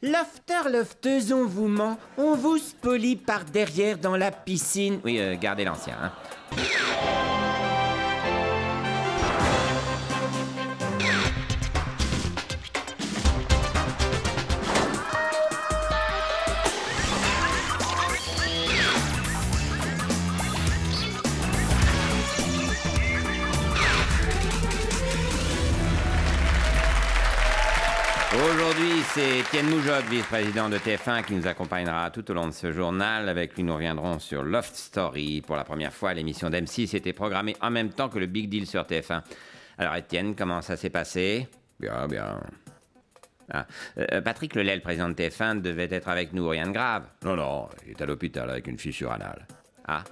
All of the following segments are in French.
Lofter, lofteuse, on vous ment, on vous spolie par derrière dans la piscine. Oui, gardez l'ancien, hein. Aujourd'hui, c'est Étienne Moujotte, vice-président de TF1, qui nous accompagnera tout au long de ce journal. Avec lui, nous reviendrons sur Loft Story. Pour la première fois, l'émission d'M6 était programmée en même temps que le Big Deal sur TF1. Alors, Étienne, comment ça s'est passé? Bien. Ah. Patrick Lelay, le président de TF1, devait être avec nous, rien de grave. Non, il est à l'hôpital avec une fissure anale. Ah?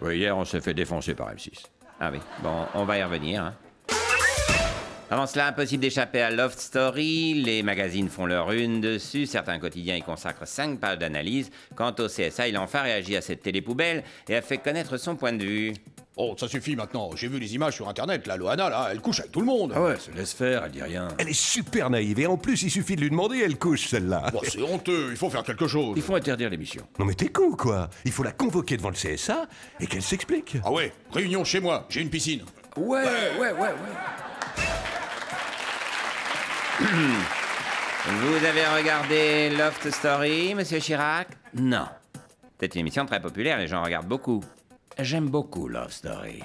Oui, hier, on s'est fait défoncer par M6. Ah oui, bon, on va y revenir, hein. Avant cela, impossible d'échapper à Loft Story. Les magazines font leur une dessus. Certains quotidiens y consacrent 5 pages d'analyse. Quant au CSA, il a enfin réagi à cette télé-poubelle et a fait connaître son point de vue. Oh, ça suffit maintenant. J'ai vu les images sur Internet. La Loana, là, elle couche avec tout le monde. Ah ouais, se laisse faire, elle dit rien. Elle est super naïve et en plus, il suffit de lui demander, elle couche celle-là. Bon, c'est honteux. Il faut faire quelque chose. Il faut interdire l'émission. Non mais t'es con quoi. Il faut la convoquer devant le CSA et qu'elle s'explique. Ah ouais, réunion chez moi. J'ai une piscine. Ouais. Vous avez regardé Loft Story, Monsieur Chirac? Non. C'est une émission très populaire, les gens regardent beaucoup. J'aime beaucoup Love Story.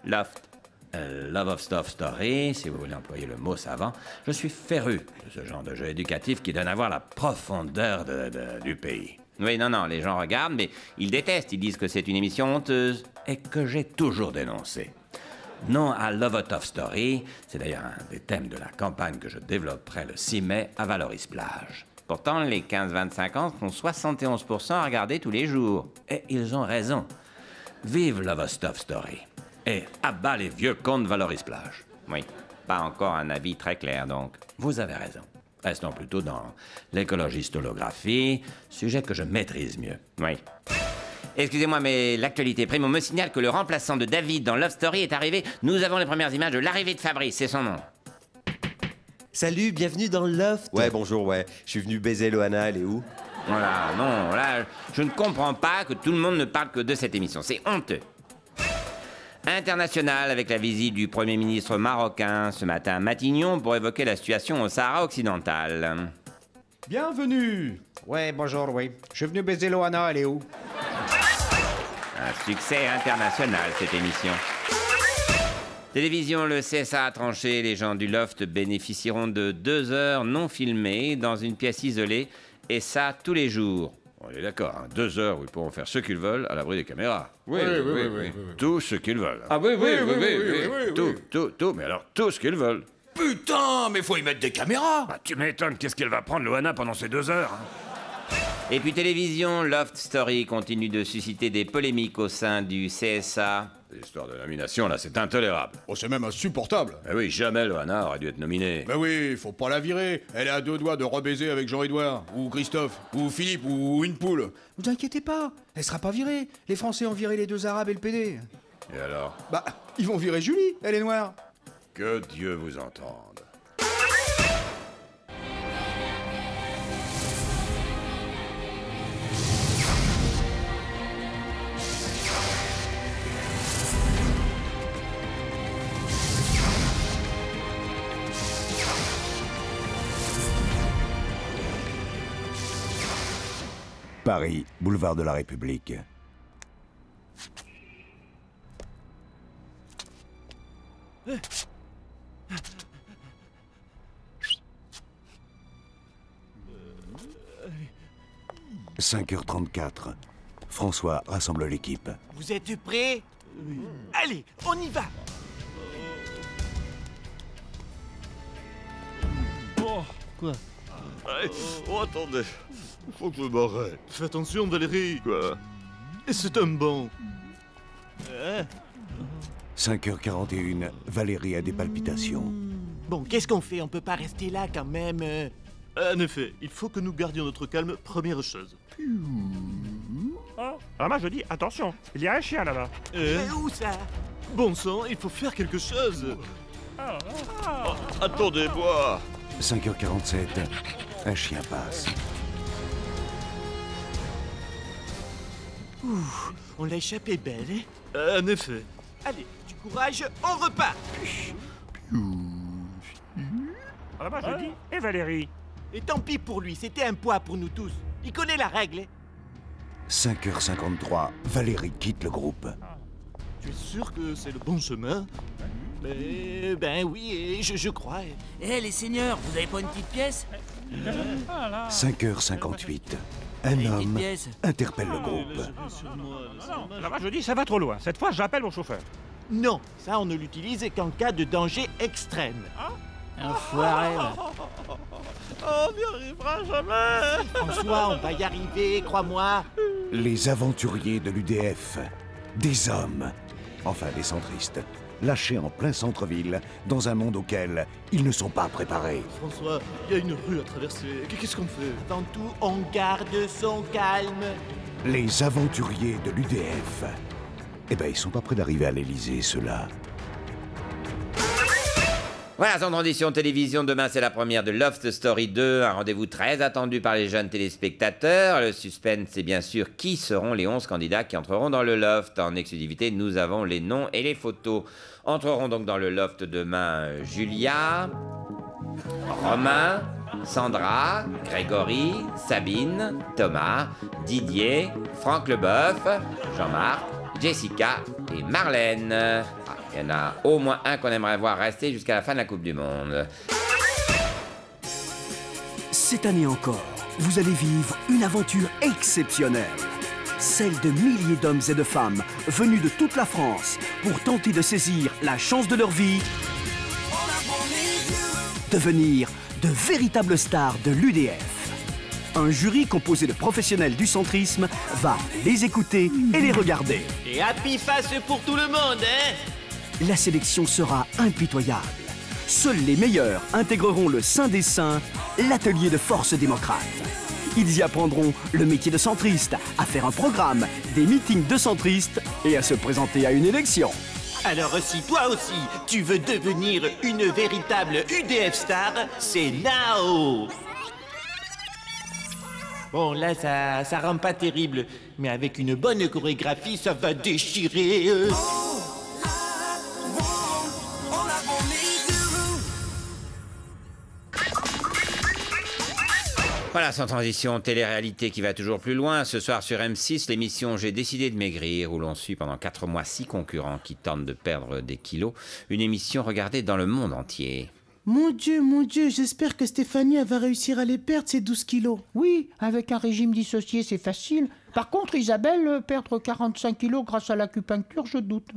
Loft. Love of Stuff Story, si vous voulez employer le mot savant. Je suis féru de ce genre de jeu éducatif qui donne à voir la profondeur du pays. Oui, non, les gens regardent, mais ils détestent. Ils disent que c'est une émission honteuse. Et que j'ai toujours dénoncé. Non à Love of Stuff Story, c'est d'ailleurs un des thèmes de la campagne que je développerai le 6 mai à Valoris-Plage. Pourtant, les 15-25 ans sont 71% à regarder tous les jours. Et ils ont raison. Vive Love of Stuff Story. Et à bas les vieux cons de Valoris-Plage. Oui, pas encore un avis très clair, donc. Vous avez raison. Restons plutôt dans l'écologiste-holographie, sujet que je maîtrise mieux. Oui. Excusez-moi, mais l'actualité Primo me signale que le remplaçant de David dans Love Story est arrivé. Nous avons les premières images de l'arrivée de Fabrice, c'est son nom. Salut, bienvenue dans Loft. Ouais, bonjour, ouais. Je suis venu baiser Loana, elle est où? Voilà, non, là, je ne comprends pas que tout le monde ne parle que de cette émission. C'est honteux. International, avec la visite du Premier ministre marocain ce matin à Matignon pour évoquer la situation au Sahara occidental. Bienvenue. Ouais, bonjour, oui. Je suis venu baiser Loana, elle est où? Un succès international, cette émission. Télévision, le CSA a tranché. Les gens du Loft bénéficieront de 2 heures non filmées dans une pièce isolée, et ça tous les jours. On est d'accord, hein, 2 heures où ils pourront faire ce qu'ils veulent à l'abri des caméras. Oui. Tout ce qu'ils veulent. Ah oui. Tout, mais alors tout ce qu'ils veulent. Putain, mais faut y mettre des caméras. Bah, tu m'étonnes, qu'est-ce qu'elle va prendre, Loana, pendant ces 2 heures hein? Et puis télévision, Loft Story continue de susciter des polémiques au sein du CSA. L'histoire de nomination, là, c'est intolérable. Oh, c'est même insupportable. Eh oui, jamais Loana aurait dû être nominée. Mais oui, faut pas la virer. Elle est à 2 doigts de rebaiser avec Jean-Édouard, ou Christophe, ou Philippe, ou une poule. Vous inquiétez pas, elle sera pas virée. Les Français ont viré les 2 Arabes et le PD. Et alors? Bah, ils vont virer Julie, elle est noire. Que Dieu vous entende. Paris, boulevard de la République. « 5h34. François rassemble l'équipe. Vous êtes prêts? Allez, on y va. Oh, quoi? Oh, attendez. Faut que je m'arrête. Fais attention, Valérie. Quoi? Et c'est un banc. 5h41. Valérie a des palpitations. Bon, qu'est-ce qu'on fait? On peut pas rester là quand même. En effet, il faut que nous gardions notre calme, première chose. Ah, moi je dis, attention, il y a un chien là-bas. Mais où ça? Bon sang, il faut faire quelque chose. Attendez-moi. 5h47. Un chien passe. Ouh, on l'a échappé belle, hein? En effet. Allez, du courage, on repart. Ah là-bas, je dis. Et Valérie? Et tant pis pour lui, c'était un poids pour nous tous. Il connaît la règle, hein? 5h53, Valérie quitte le groupe. Tu es sûr que c'est le bon chemin? Ben oui, je crois. Eh les seigneurs, vous avez pas une petite pièce? 5h58, un homme interpelle le groupe. Là-bas, je dis, ça va trop loin. Cette fois, j'appelle mon chauffeur. Non, ça on ne l'utilise qu'en cas de danger extrême. Enfoiré, là. On n'y arrivera jamais. François, on va y arriver, crois-moi. Les aventuriers de l'UDF, des hommes, enfin des centristes, lâchés en plein centre-ville, dans un monde auquel ils ne sont pas préparés. François, il y a une rue à traverser. Qu'est-ce qu'on fait? Avant tout, on garde son calme. Les aventuriers de l'UDF. Eh ben, ils sont pas près d'arriver à l'Élysée, ceux-là. Voilà, sans transition télévision, demain c'est la première de Loft Story 2, un rendez-vous très attendu par les jeunes téléspectateurs. Le suspense, c'est bien sûr qui seront les 11 candidats qui entreront dans le Loft. En exclusivité, nous avons les noms et les photos. Entreront donc dans le Loft demain Julia, Romain, Sandra, Grégory, Sabine, Thomas, Didier, Franck Leboeuf, Jean-Marc, Jessica et Marlène. Il y en a au moins un qu'on aimerait voir rester jusqu'à la fin de la Coupe du Monde. Cette année encore, vous allez vivre une aventure exceptionnelle. Celle de milliers d'hommes et de femmes venus de toute la France pour tenter de saisir la chance de leur vie, devenir de véritables stars de l'UDF. Un jury composé de professionnels du centrisme va les écouter et les regarder. Et happy face pour tout le monde, hein? La sélection sera impitoyable. Seuls les meilleurs intégreront le Saint des Saints, l'atelier de force démocrate. Ils y apprendront le métier de centriste, à faire un programme, des meetings de centristes et à se présenter à une élection. Alors si toi aussi, tu veux devenir une véritable UDF star, c'est now! Bon, là, ça rend pas terrible, mais avec une bonne chorégraphie, ça va déchirer. Voilà, sans transition, télé-réalité qui va toujours plus loin. Ce soir sur M6, l'émission J'ai décidé de maigrir, où l'on suit pendant 4 mois 6 concurrents qui tentent de perdre des kilos. Une émission regardée dans le monde entier. Mon Dieu, j'espère que Stéphanie va réussir à les perdre, ces 12 kilos. Oui, avec un régime dissocié, c'est facile. Par contre, Isabelle, perdre 45 kilos grâce à l'acupuncture, je doute.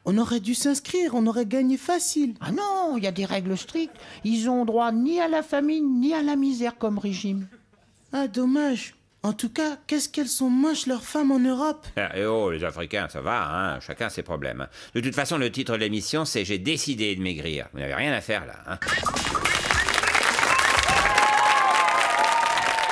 On aurait dû s'inscrire, on aurait gagné facile. Ah non, il y a des règles strictes. Ils ont droit ni à la famine, ni à la misère comme régime. Ah, dommage. En tout cas, qu'est-ce qu'elles sont moches, leurs femmes en Europe. Eh oh, les Africains, ça va, hein, chacun ses problèmes. De toute façon, le titre de l'émission, c'est « J'ai décidé de maigrir ». Vous n'avez rien à faire, là. Hein.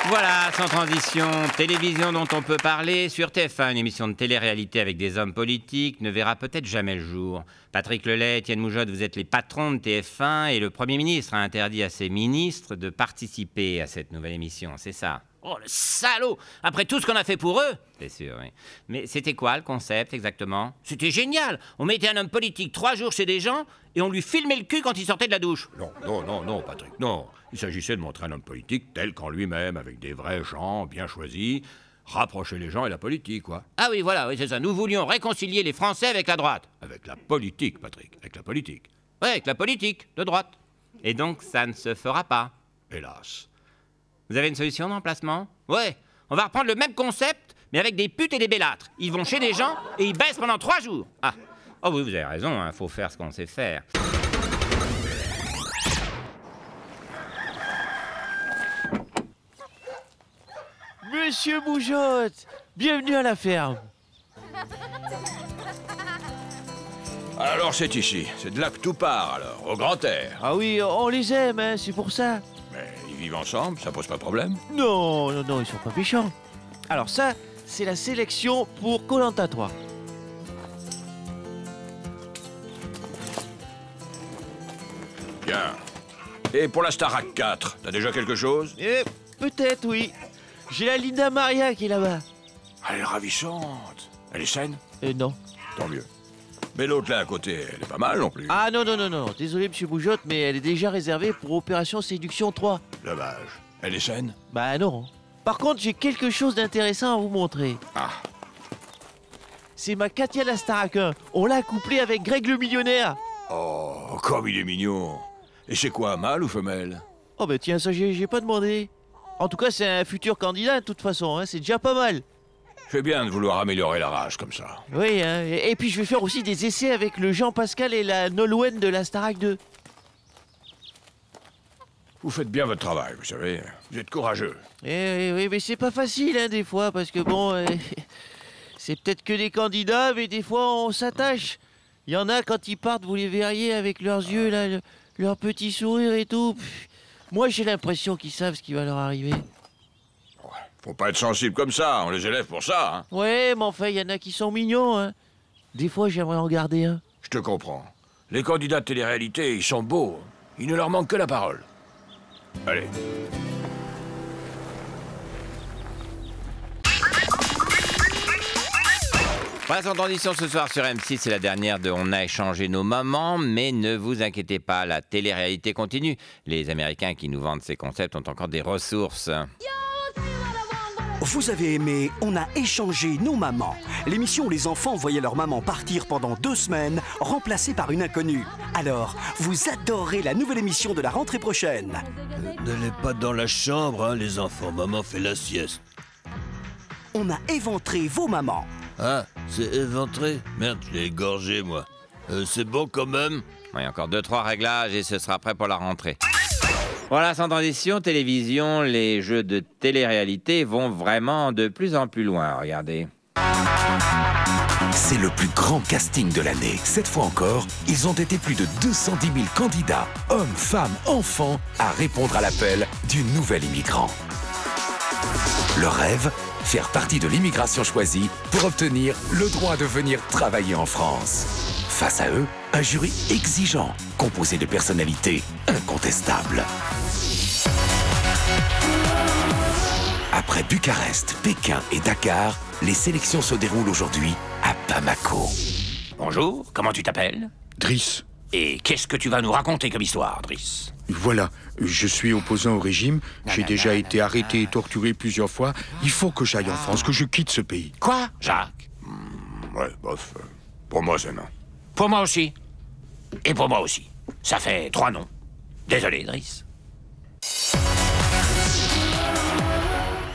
Voilà, sans transition, télévision dont on peut parler. Sur TF1, une émission de télé-réalité avec des hommes politiques ne verra peut-être jamais le jour. Patrick Lelay, Étienne Moujotte, vous êtes les patrons de TF1 et le Premier ministre a interdit à ses ministres de participer à cette nouvelle émission, c'est ça? Oh, le salaud! Après tout ce qu'on a fait pour eux! C'est sûr, oui. Mais c'était quoi le concept exactement? C'était génial! On mettait un homme politique 3 jours chez des gens et on lui filmait le cul quand il sortait de la douche. Non, Patrick, non. Il s'agissait de montrer un homme politique tel qu'en lui-même, avec des vrais gens bien choisis, rapprocher les gens et la politique, quoi. Ah oui, voilà, oui, c'est ça. Nous voulions réconcilier les Français avec la droite. Avec la politique, Patrick, avec la politique. Oui, avec la politique, de droite. Et donc, ça ne se fera pas. Hélas. Vous avez une solution d'emplacement? Ouais, on va reprendre le même concept, mais avec des putes et des bellâtres. Ils vont chez des gens et ils baissent pendant 3 jours. Ah, oh oui, vous avez raison, hein, faut faire ce qu'on sait faire. Monsieur Moujotte, bienvenue à la ferme. Alors c'est ici, c'est de là que tout part alors, au grand air. Ah oui, on les aime, hein, c'est pour ça. Mais ils vivent ensemble, ça pose pas de problème? Non, ils sont pas méchants. Alors ça, c'est la sélection pour Koh-Lanta 3. Bien. Et pour la Starac 4, t'as déjà quelque chose? peut-être, oui. J'ai la Linda Maria qui est là-bas. Elle est ravissante. Elle est saine? Non. Tant mieux. Mais l'autre là à côté, elle est pas mal non plus. Ah non, désolé monsieur Boujotte, mais elle est déjà réservée pour Opération Séduction 3. Dommage. Elle est saine? Bah non. Par contre, j'ai quelque chose d'intéressant à vous montrer. Ah. C'est ma Katia Lastarakin. On l'a couplée avec Greg le millionnaire. Oh, comme il est mignon. Et c'est quoi, mâle ou femelle? Oh bah tiens, ça j'ai pas demandé. En tout cas, c'est un futur candidat de toute façon, hein, c'est déjà pas mal. C'est bien de vouloir améliorer la race comme ça. Oui, hein, et puis je vais faire aussi des essais avec le Jean-Pascal et la Nolwenn de la Starac 2. Vous faites bien votre travail, vous savez. Vous êtes courageux. Oui, mais c'est pas facile, hein, des fois, parce que bon... c'est peut-être que des candidats, mais des fois, on s'attache. Il y en a, quand ils partent, vous les verriez avec leurs yeux, là, leur petit sourire et tout. Moi, j'ai l'impression qu'ils savent ce qui va leur arriver. Faut pas être sensible comme ça, on les élève pour ça, hein. Ouais, mais enfin, il y en a qui sont mignons, hein. Des fois, j'aimerais en garder un. Je te comprends. Les candidats de télé-réalité, ils sont beaux. Il ne leur manque que la parole. Allez. Voilà son transition ce soir sur M6, c'est la dernière de On a échangé nos mamans, mais ne vous inquiétez pas, la télé-réalité continue. Les Américains qui nous vendent ces concepts ont encore des ressources. Vous avez aimé On a échangé nos mamans, l'émission où les enfants voyaient leur maman partir pendant 2 semaines, remplacée par une inconnue. Alors, vous adorez la nouvelle émission de la rentrée prochaine. N'allez pas dans la chambre, hein, les enfants. Maman fait la sieste. On a éventré vos mamans. Ah, c'est éventré? Merde, je l'ai égorgé, moi. C'est bon quand même? Il y a encore 2-3 réglages et ce sera prêt pour la rentrée. Voilà, sans transition, télévision, les jeux de télé-réalité vont vraiment de plus en plus loin. Regardez. C'est le plus grand casting de l'année. Cette fois encore, ils ont été plus de 210 000 candidats, hommes, femmes, enfants, à répondre à l'appel du nouvel immigrant. Leur rêve, faire partie de l'immigration choisie pour obtenir le droit de venir travailler en France. Face à eux, un jury exigeant, composé de personnalités incontestables. Après Bucarest, Pékin et Dakar, les sélections se déroulent aujourd'hui à Bamako. Bonjour, comment tu t'appelles? Driss. Et qu'est-ce que tu vas nous raconter comme histoire, Driss? Voilà, je suis opposant au régime, j'ai déjà été arrêté et torturé plusieurs fois. Il faut que j'aille en France, que je quitte ce pays. Quoi, Jacques? Ouais, bof. Pour moi, c'est non. Pour moi aussi. Et pour moi aussi. Ça fait 3 noms. Désolé, Driss.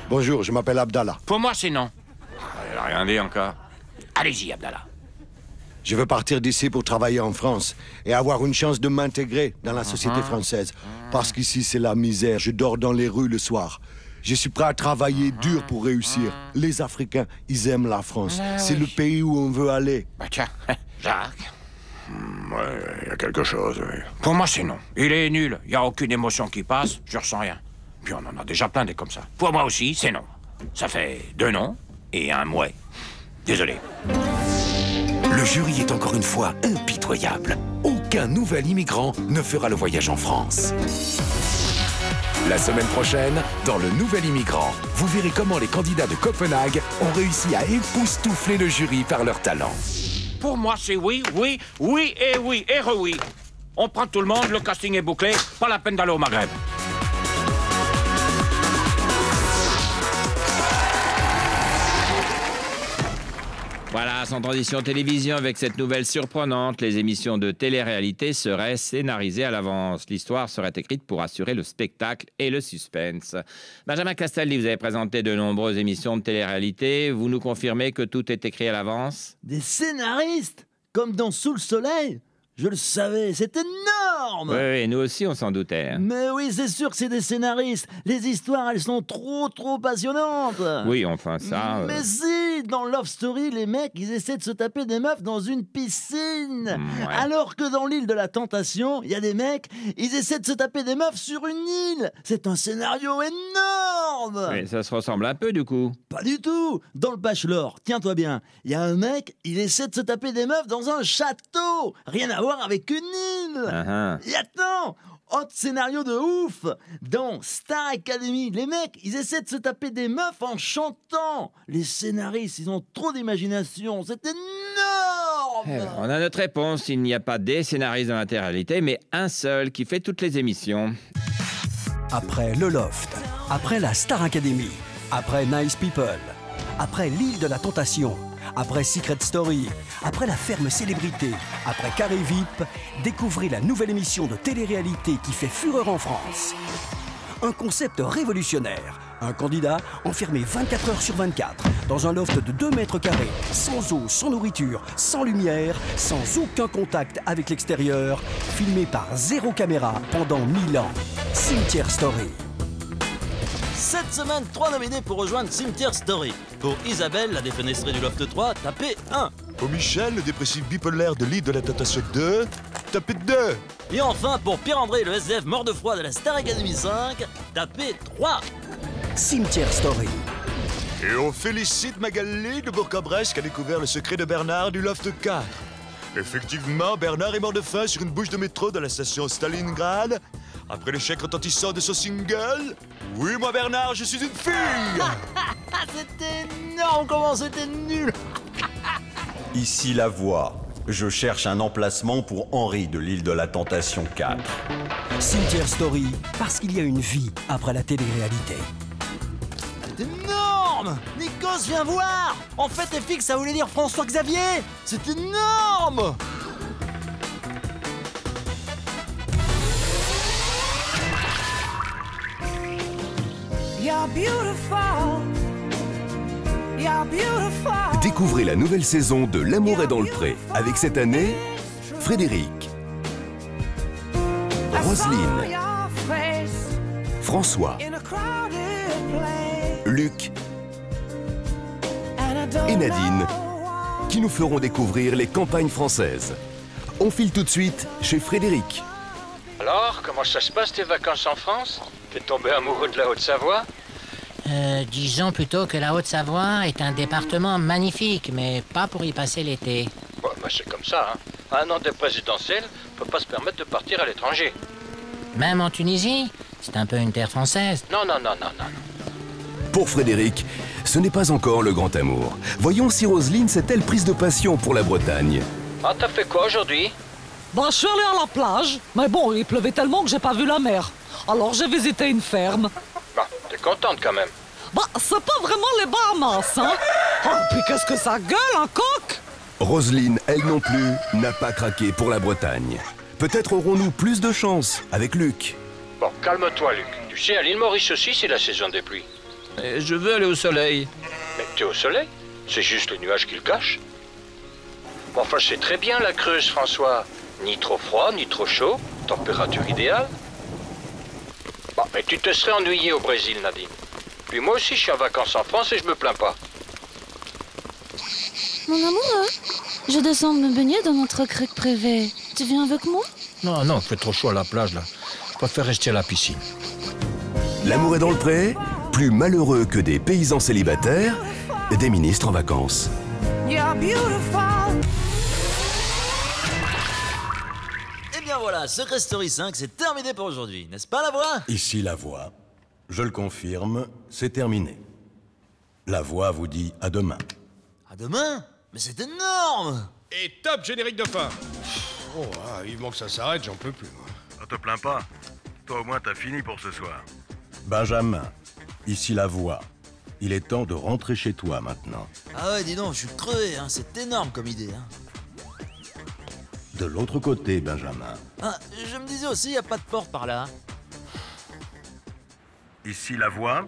Bonjour, je m'appelle Abdallah. Pour moi, c'est non. Elle a rien dit encore. Allez-y, Abdallah. Je veux partir d'ici pour travailler en France et avoir une chance de m'intégrer dans la société française. Parce qu'ici, c'est la misère. Je dors dans les rues le soir. Je suis prêt à travailler dur pour réussir. Les Africains, ils aiment la France. C'est le pays où on veut aller. Bah tiens, Jacques. Ouais, il y a quelque chose. Oui. Pour moi, c'est non. Il est nul. Il n'y a aucune émotion qui passe. Je ressens rien. Puis on en a déjà plein des comme ça. Pour moi aussi, c'est non. Ça fait 2 noms et un mouet. Désolé. Le jury est encore une fois impitoyable. Aucun nouvel immigrant ne fera le voyage en France. La semaine prochaine, dans Le Nouvel Immigrant, vous verrez comment les candidats de Copenhague ont réussi à époustoufler le jury par leur talent. Pour moi, c'est oui, oui, oui et re-oui. On prend tout le monde, le casting est bouclé, pas la peine d'aller au Maghreb. Voilà, sans transition télévision avec cette nouvelle surprenante, les émissions de télé-réalité seraient scénarisées à l'avance. L'histoire serait écrite pour assurer le spectacle et le suspense. Benjamin Castaldi, vous avez présenté de nombreuses émissions de télé-réalité. Vous nous confirmez que tout est écrit à l'avance? Des scénaristes? Comme dans Sous le soleil? Je le savais, c'est énorme! Oui, nous aussi, on s'en doutait. Hein. Mais oui, c'est sûr que c'est des scénaristes. Les histoires, elles sont trop passionnantes. Oui, enfin, ça... Mais si, dans Love Story, les mecs, ils essaient de se taper des meufs dans une piscine. Ouais. Alors que dans l'île de la Tentation, il y a des mecs, ils essaient de se taper des meufs sur une île. C'est un scénario énorme! Mais ça se ressemble un peu, du coup. Pas du tout! Dans le Bachelor, tiens-toi bien, il y a un mec, il essaie de se taper des meufs dans un château. Rien à voir avec une île. Et attends, Autre scénario de ouf! Dans Star Academy, les mecs, ils essaient de se taper des meufs en chantant! Les scénaristes, ils ont trop d'imagination, c'est énorme! On a notre réponse, il n'y a pas des scénaristes dans l'intégralité, mais un seul qui fait toutes les émissions. Après le Loft, après la Star Academy, après Nice People, après l'île de la Tentation, après Secret Story, après la ferme célébrité, après Carré VIP, découvrez la nouvelle émission de télé-réalité qui fait fureur en France. Un concept révolutionnaire. Un candidat enfermé 24 heures sur 24 dans un loft de 2 mètres carrés, sans eau, sans nourriture, sans lumière, sans aucun contact avec l'extérieur, filmé par 0 caméra pendant 1000 ans. Cimetière Story. Cette semaine, 3 nominés pour rejoindre Cimetière Story. Pour Isabelle, la défenestrée du Loft 3, tapez 1. Pour Michel, le dépressif bipolaire de l'île de la Tentation 2, tapez 2. Et enfin, pour Pierre-André, le SDF mort de froid de la Star Academy 5, tapez 3. Cimetière Story. Et on félicite Magali de Bourg-en-Bresse qui a découvert le secret de Bernard du Loft 4. Effectivement, Bernard est mort de faim sur une bouche de métro de la station Stalingrad. Après l'échec retentissant de son single, oui, moi Bernard, je suis une fille. C'était énorme, comment c'était nul. Ici la voix. Je cherche un emplacement pour Henri de l'île de la Tentation 4. Cimetière Story, parce qu'il y a une vie après la télé-réalité. C'est énorme. Nikos, viens voir. En fait, FX, ça voulait dire François Xavier. C'est énorme. Découvrez la nouvelle saison de L'amour est dans le pré. Avec cette année, Frédéric, Roselyne, François, Luc et Nadine, qui nous feront découvrir les campagnes françaises. On file tout de suite chez Frédéric. Alors, comment ça se passe tes vacances en France? T'es tombé amoureux de la Haute-Savoie? Disons plutôt que la Haute-Savoie est un département magnifique, mais pas pour y passer l'été. Bon, bah c'est comme ça, hein. Un an de présidentielle, on peut pas se permettre de partir à l'étranger. Même en Tunisie, c'est un peu une terre française. Non. Pour Frédéric, ce n'est pas encore le grand amour. Voyons si Roselyne s'est-elle prise de passion pour la Bretagne. Ah, t'as fait quoi aujourd'hui? Bah, je suis allé à la plage, mais bon, il pleuvait tellement que j'ai pas vu la mer. Alors j'ai visité une ferme. Bah, t'es contente quand même. Bah, c'est pas vraiment les Bahamas, hein. Oh, puis qu'est-ce que ça gueule, un coq? Roselyne, elle non plus, n'a pas craqué pour la Bretagne. Peut-être aurons-nous plus de chance avec Luc. Bon, calme-toi, Luc. Tu sais, à l'île Maurice aussi, c'est la saison des pluies. Je veux aller au soleil. Mais t'es au soleil? C'est juste les nuages qui le cachent. Bon, enfin, c'est très bien la Creuse, François. Ni trop froid, ni trop chaud. Température idéale. Bon, mais tu te serais ennuyé au Brésil, Nadine. Puis moi aussi, je suis en vacances en France et je me plains pas. Mon amoureux, je descends me baigner dans notre crique privée. Tu viens avec moi? Non, il fait trop chaud à la plage, là. Je préfère rester à la piscine. L'amour est dans le pré, plus malheureux que des paysans célibataires, des ministres en vacances. Et bien voilà, Secret Story 5, c'est terminé pour aujourd'hui, n'est-ce pas la voix? Ici la voix. Je le confirme, c'est terminé. La voix vous dit à demain. À demain? Mais c'est énorme! Et top générique de fin. Oh, vivement que ça s'arrête, j'en peux plus, moi. Ne te plains pas. Toi au moins t'as fini pour ce soir. Benjamin, ici la voix. Il est temps de rentrer chez toi maintenant. Ah ouais, dis donc, je suis crevé, hein. C'est énorme comme idée, hein. De l'autre côté, Benjamin. Ah, je me disais aussi, il n'y a pas de porte par là. Ici la voie.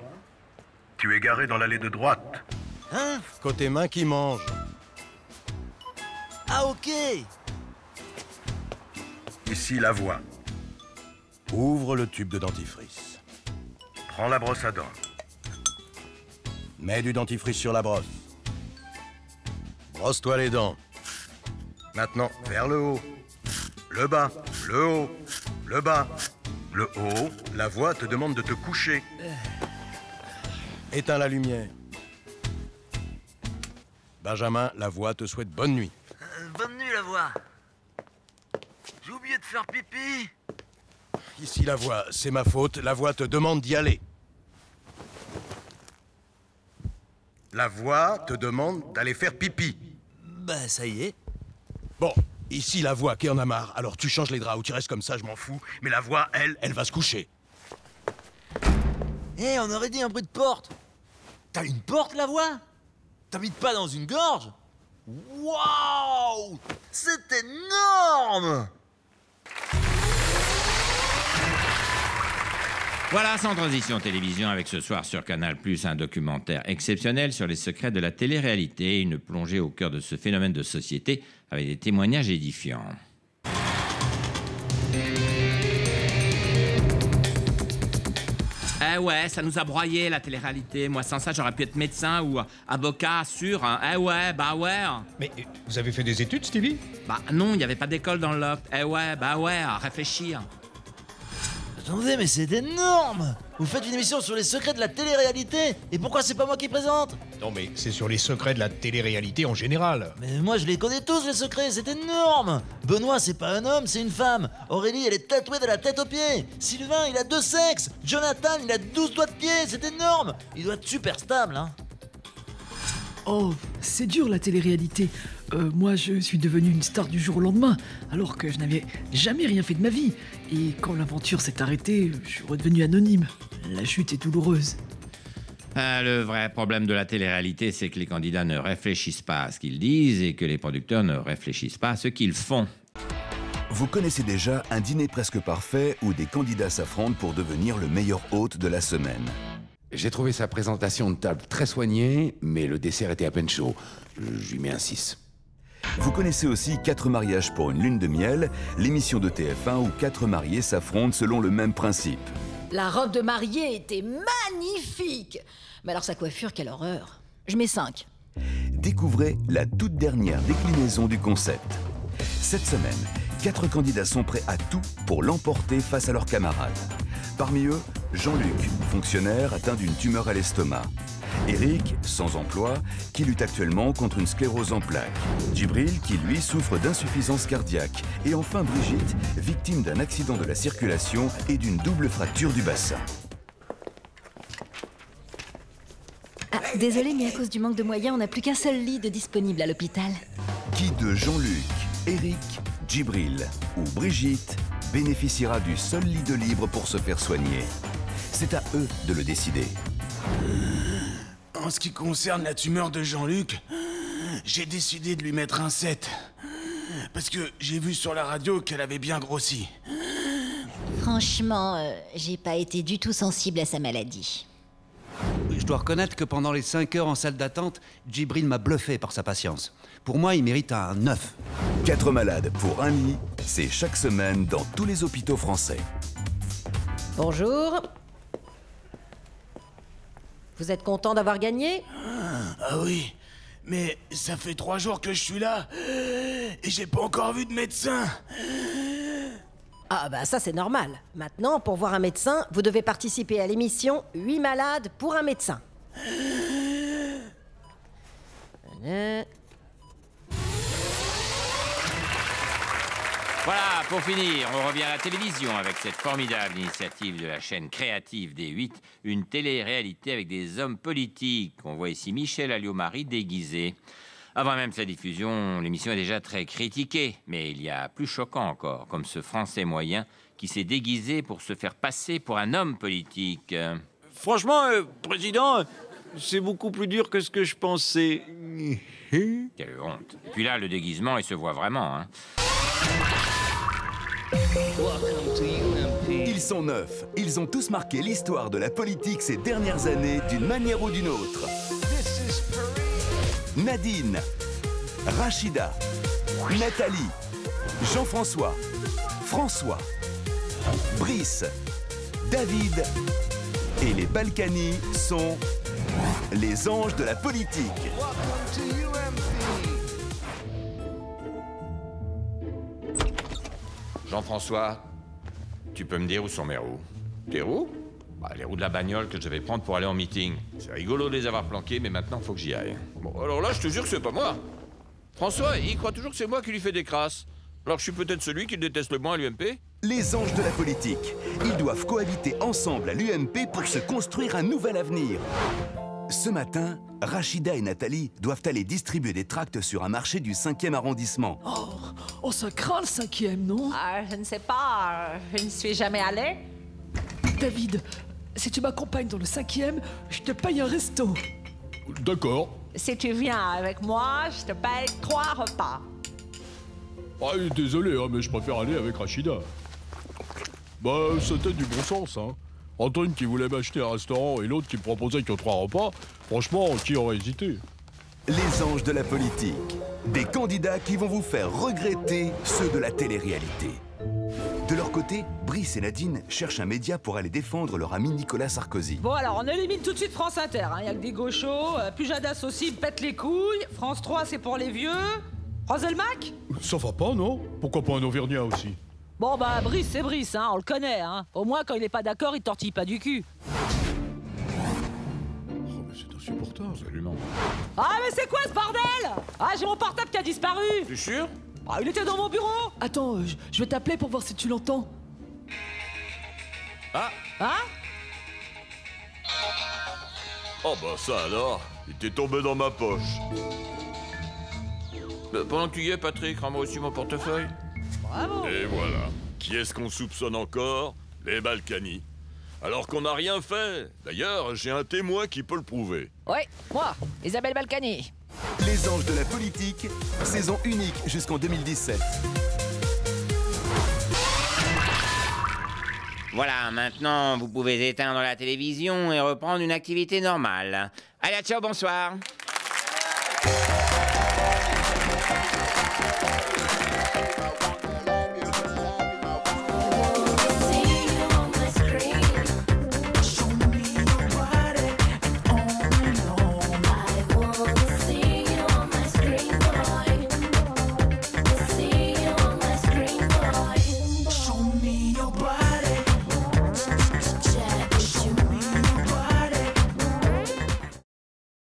Tu es garé dans l'allée de droite. Hein? Côté main qui mange. Ah ok. Ici la voie. Ouvre le tube de dentifrice. Prends la brosse à dents. Mets du dentifrice sur la brosse. Brosse-toi les dents. Maintenant, vers le haut. Le bas, le haut, le bas. Le haut, la voix te demande de te coucher. Éteins la lumière. Benjamin, la voix te souhaite bonne nuit. Bonne nuit la voix. J'ai oublié de faire pipi. ici la voix, c'est ma faute, la voix te demande d'y aller. La voix te demande d'aller faire pipi. Bah ça y est. Bon, ici la voix qui en a marre, alors tu changes les draps ou tu restes comme ça, je m'en fous. Mais la voix, elle va se coucher. Eh, on aurait dit un bruit de porte. T'as une porte, la voix? T'habites pas dans une gorge? Waouh! C'est énorme! Voilà, sans transition télévision, avec ce soir sur Canal+, un documentaire exceptionnel sur les secrets de la télé-réalité, une plongée au cœur de ce phénomène de société avec des témoignages édifiants. Eh ouais, ça nous a broyé la télé-réalité. Moi, sans ça, j'aurais pu être médecin ou avocat, sûr. Hein. Eh ouais, bah ouais. Mais vous avez fait des études, Stevie? Bah non, il n'y avait pas d'école dans le loft. Eh ouais, bah ouais, à réfléchir. Attendez, mais c'est énorme! Vous faites une émission sur les secrets de la télé-réalité? Et pourquoi c'est pas moi qui présente? Non, mais c'est sur les secrets de la télé-réalité en général. Mais moi, je les connais tous, les secrets, c'est énorme! Benoît, c'est pas un homme, c'est une femme. Aurélie, elle est tatouée de la tête aux pieds. Sylvain, il a 2 sexes. Jonathan, il a 12 doigts de pied, c'est énorme! Il doit être super stable, hein. Oh, c'est dur la télé-réalité. Moi, je suis devenu une star du jour au lendemain, alors que je n'avais jamais rien fait de ma vie. Et quand l'aventure s'est arrêtée, je suis redevenu anonyme. La chute est douloureuse. Le vrai problème de la télé-réalité, c'est que les candidats ne réfléchissent pas à ce qu'ils disent et que les producteurs ne réfléchissent pas à ce qu'ils font. Vous connaissez déjà un dîner presque parfait où des candidats s'affrontent pour devenir le meilleur hôte de la semaine. J'ai trouvé sa présentation de table très soignée, mais le dessert était à peine chaud. Je lui mets un 6. Vous connaissez aussi 4 mariages pour une lune de miel, l'émission de TF1 où 4 mariés s'affrontent selon le même principe. La robe de mariée était magnifique. Mais alors sa coiffure, quelle horreur. Je mets 5. Découvrez la toute dernière déclinaison du concept. Cette semaine, 4 candidats sont prêts à tout pour l'emporter face à leurs camarades. Parmi eux, Jean-Luc, fonctionnaire atteint d'une tumeur à l'estomac. Eric, sans emploi, qui lutte actuellement contre une sclérose en plaques. Djibril, qui lui souffre d'insuffisance cardiaque. Et enfin Brigitte, victime d'un accident de la circulation et d'une double fracture du bassin. Ah, désolé, mais à cause du manque de moyens, on n'a plus qu'un seul lit de disponible à l'hôpital. Qui de Jean-Luc, Eric, Djibril ou Brigitte bénéficiera du seul lit de libre pour se faire soigner? C'est à eux de le décider. En ce qui concerne la tumeur de Jean-Luc, j'ai décidé de lui mettre un 7. Parce que j'ai vu sur la radio qu'elle avait bien grossi. Franchement, j'ai pas été du tout sensible à sa maladie. Je dois reconnaître que pendant les 5 heures en salle d'attente, Djibril m'a bluffé par sa patience. Pour moi, il mérite un 9. 4 malades pour un lit, c'est chaque semaine dans tous les hôpitaux français. Bonjour. Vous êtes content d'avoir gagné? Ah oui, mais ça fait 3 jours que je suis là et j'ai pas encore vu de médecin. Ah bah ça c'est normal. Maintenant, pour voir un médecin, vous devez participer à l'émission 8 malades pour un médecin. Voilà, pour finir, on revient à la télévision avec cette formidable initiative de la chaîne créative des 8, une télé-réalité avec des hommes politiques. On voit ici Michel Alliot-Marie déguisé. Avant même sa diffusion, l'émission est déjà très critiquée, mais il y a plus choquant encore, comme ce Français moyen qui s'est déguisé pour se faire passer pour un homme politique. Franchement, Président, c'est beaucoup plus dur que ce que je pensais. Quelle honte. Et puis là, le déguisement, il se voit vraiment, hein. Ils sont 9. Ils ont tous marqué l'histoire de la politique ces dernières années d'une manière ou d'une autre. Nadine, Rachida, Nathalie, Jean-François, François, Brice, David et les Balkany sont les anges de la politique. Jean-François, tu peux me dire où sont mes roues? Tes roues? Bah, les roues de la bagnole que je devais prendre pour aller en meeting. C'est rigolo de les avoir planquées, mais maintenant, faut que j'y aille. Bon, alors là, je te jure que c'est pas moi. François, il croit toujours que c'est moi qui lui fais des crasses. Alors je suis peut-être celui qu'il déteste le moins à l'UMP. Les anges de la politique. Ils doivent cohabiter ensemble à l'UMP pour se construire un nouvel avenir. Ce matin, Rachida et Nathalie doivent aller distribuer des tracts sur un marché du 5e arrondissement. Oh, ça craint le 5e, non? Je ne sais pas, je ne suis jamais allée. David, si tu m'accompagnes dans le 5e, je te paye un resto. D'accord. Si tu viens avec moi, je te paye 3 repas. Ah, désolé, hein, mais je préfère aller avec Rachida. Bah, c'était du bon sens, hein. Entre une qui voulait m'acheter un restaurant et l'autre qui me proposait que 3 repas, franchement, qui aurait hésité? Les anges de la politique. Des candidats qui vont vous faire regretter ceux de la télé-réalité. De leur côté, Brice et Nadine cherchent un média pour aller défendre leur ami Nicolas Sarkozy. Bon alors, on élimine tout de suite France Inter. Il y a que des gauchos. Pujadas aussi pète les couilles. France 3, c'est pour les vieux. Roselmack? Ça va pas, non? Pourquoi pas un Auvergnat aussi? Bon bah, Brice, c'est Brice, hein, on le connaît, hein. Au moins, quand il est pas d'accord, il tortille pas du cul. Oh, mais c'est insupportable. Absolument. Ah, mais c'est quoi ce bordel? Ah, j'ai mon portable qui a disparu. T'es sûr? Ah, il était dans mon bureau. Attends, je vais t'appeler pour voir si tu l'entends. Ah. Hein? Oh bah ça alors, il t'est tombé dans ma poche. Pendant que tu y es, Patrick, rends-moi aussi mon portefeuille. Bravo. Et voilà. Qui est-ce qu'on soupçonne encore? Les Balkany. Alors qu'on n'a rien fait. D'ailleurs, j'ai un témoin qui peut le prouver. Oui, moi, Isabelle Balkany. Les anges de la politique, saison unique jusqu'en 2017. Voilà, maintenant, vous pouvez éteindre la télévision et reprendre une activité normale. Allez, ciao, bonsoir.